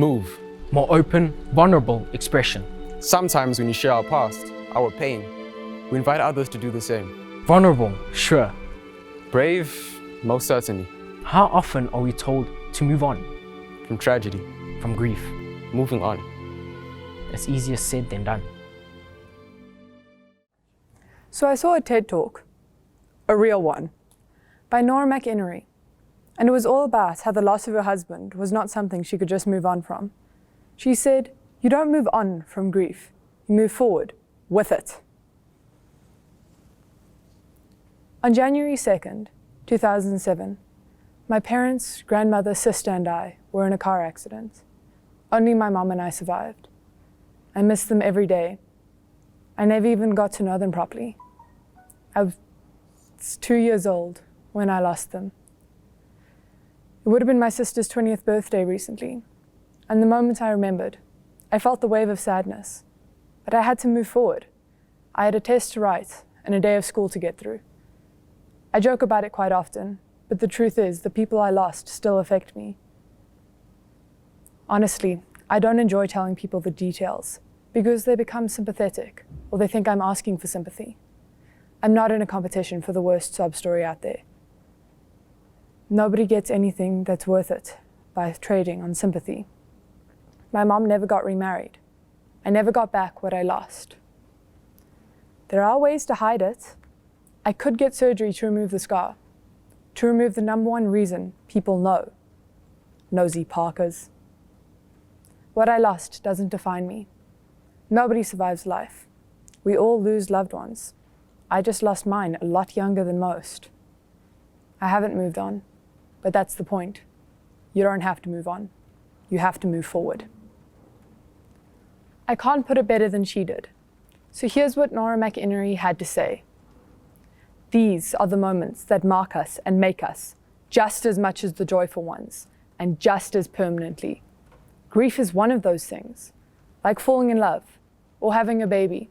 M.O.V.E. More open, vulnerable expression. Sometimes when you share our past, our pain, we invite others to do the same. Vulnerable, sure. Brave, most certainly. How often are we told to move on? From tragedy. From grief. Moving on. It's easier said than done. So I saw a TED Talk, a real one, by Ms Penny, and it was all about how the loss of her husband was not something she could just move on from. She said, you don't move on from grief, you move forward with it. On January 2nd, 2007, my parents, grandmother, sister and I were in a car accident. Only my mom and I survived. I miss them every day. I never even got to know them properly. I was 2 years old when I lost them. It would have been my sister's 20th birthday recently, and the moment I remembered, I felt the wave of sadness, but I had to move forward. I had a test to write and a day of school to get through. I joke about it quite often, but the truth is the people I lost still affect me. Honestly, I don't enjoy telling people the details because they become sympathetic or they think I'm asking for sympathy. I'm not in a competition for the worst sob story out there. Nobody gets anything that's worth it by trading on sympathy. My mom never got remarried. I never got back what I lost. There are ways to hide it. I could get surgery to remove the scar, to remove the #1 reason people know. Nosy Parkers. What I lost doesn't define me. Nobody survives life. We all lose loved ones. I just lost mine a lot younger than most. I haven't moved on, but that's the point. You don't have to move on. You have to move forward. I can't put it better than she did. So here's what Ms Penny had to say. These are the moments that mark us and make us, just as much as the joyful ones, and just as permanently. Grief is one of those things, like falling in love or having a baby.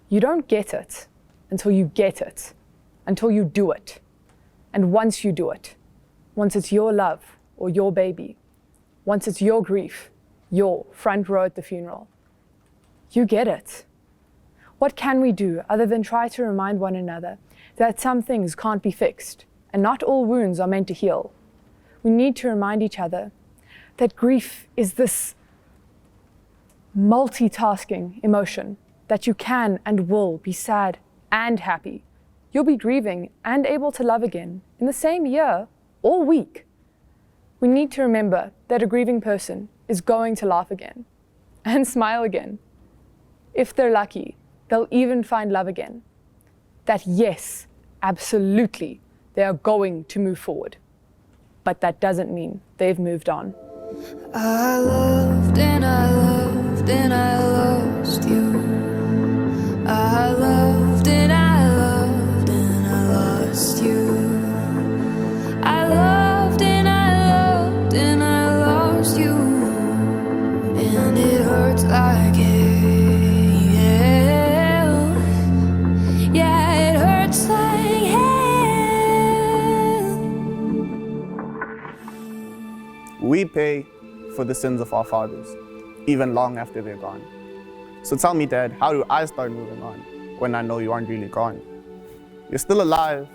You don't get it until you get it, until you do it. And once you do it, once it's your love or your baby, once it's your grief, your front row at the funeral, you get it. What can we do other than try to remind one another that some things can't be fixed and not all wounds are meant to heal? We need to remind each other that grief is this multitasking emotion, that you can and will be sad and happy. You'll be grieving and able to love again in the same year or week. We need to remember that a grieving person is going to laugh again and smile again. If they're lucky, they'll even find love again. That yes, absolutely, they are going to move forward. But that doesn't mean they've moved on. I loved and I loved and I lost you. I loved and I loved and I lost you. I loved and I loved and I lost you. And it hurts like hell. Yeah, it hurts like hell. We pay for the sins of our fathers, even long after they're gone. So tell me, Dad, how do I start moving on when I know you aren't really gone? You're still alive,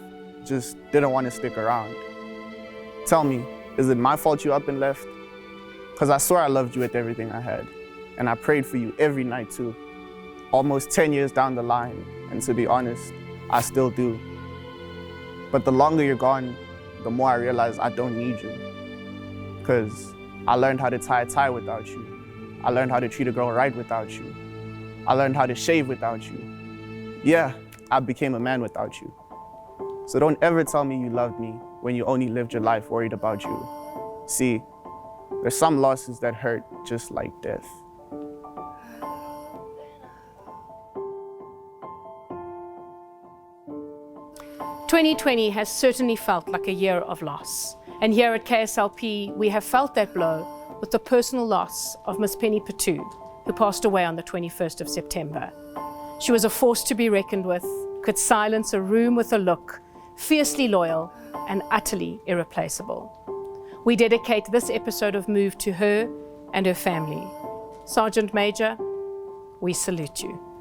just didn't want to stick around. Tell me, is it my fault you up and left? Because I swear I loved you with everything I had, and I prayed for you every night too. Almost 10 years down the line, and to be honest, I still do. But the longer you're gone, the more I realize I don't need you. Because I learned how to tie a tie without you. I learned how to treat a girl right without you. I learned how to shave without you. Yeah, I became a man without you. So don't ever tell me you loved me when you only lived your life worried about you. See, there's some losses that hurt just like death. "2020 has certainly felt like a year of loss. And here at KSLP, we have felt that blow with the personal loss of Ms Penny Pitout, who passed away on the 21st of September. She was a force to be reckoned with, could silence a room with a look, fiercely loyal and utterly irreplaceable. We dedicate this episode of M.O.V.E. to her and her family. Sergeant Major, we salute you.